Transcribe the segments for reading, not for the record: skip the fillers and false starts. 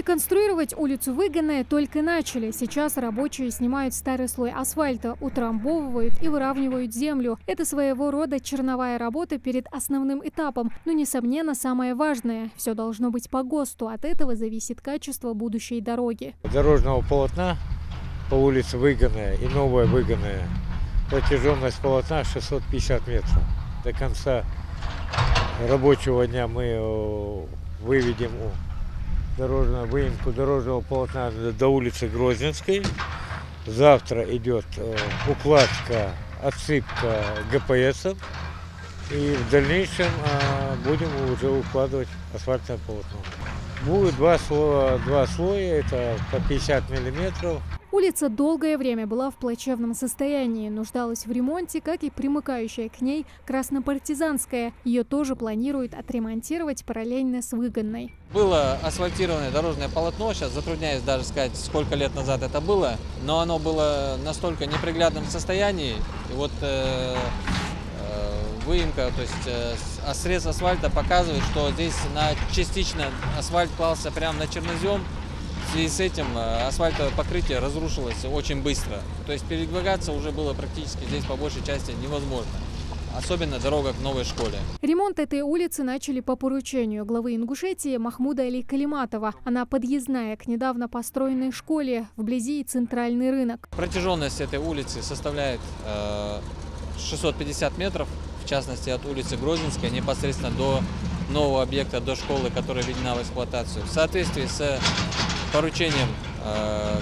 Реконструировать улицу Выгонная только начали. Сейчас рабочие снимают старый слой асфальта, утрамбовывают и выравнивают землю. Это своего рода черновая работа перед основным этапом. Но, несомненно, самое важное – все должно быть по ГОСТу. От этого зависит качество будущей дороги. Дорожного полотна по улице Выгонная и Новая Выгонная. Протяженность полотна 650 метров. До конца рабочего дня мы выведем выемку дорожного полотна до улицы Грозненской. Завтра идет укладка, отсыпка ГПСов. И в дальнейшем будем уже укладывать асфальтное полотно. Будет два слоя, это по 50 миллиметров. Улица долгое время была в плачевном состоянии, нуждалась в ремонте, как и примыкающая к ней Краснопартизанская. Ее тоже планируют отремонтировать параллельно с Выгонной. Было асфальтированное дорожное полотно, сейчас затрудняюсь даже сказать, сколько лет назад это было, но оно было настолько неприглядном состоянии. И вот выемка, то есть срез асфальта показывает, что здесь частично асфальт клался прямо на чернозем. В связи с этим асфальтовое покрытие разрушилось очень быстро. То есть передвигаться уже было практически здесь по большей части невозможно. Особенно дорога к новой школе. Ремонт этой улицы начали по поручению главы Ингушетии Махмуда Али Калиматова. Она подъездная к недавно построенной школе, вблизи центральный рынок. Протяженность этой улицы составляет 650 метров, в частности от улицы Грозненской непосредственно до нового объекта, до школы, которая введена в эксплуатацию. В соответствии с поручением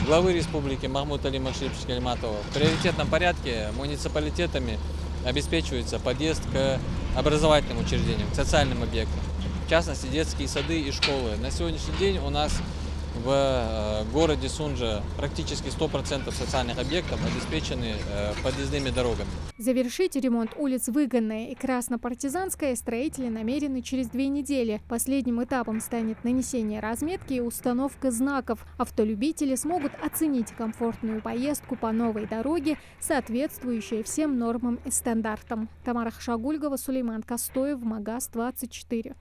главы республики Махмуда Али Калиматова в приоритетном порядке муниципалитетами обеспечивается подъезд к образовательным учреждениям, к социальным объектам, в частности детские сады и школы. На сегодняшний день у нас в городе Сунжа практически 100% социальных объектов обеспечены подъездными дорогами. Завершить ремонт улиц Выгонная и Краснопартизанская строители намерены через 2 недели. Последним этапом станет нанесение разметки и установка знаков. Автолюбители смогут оценить комфортную поездку по новой дороге, соответствующей всем нормам и стандартам. Тамара Хшагульгова, Сулейман Костоев, Магаз 24.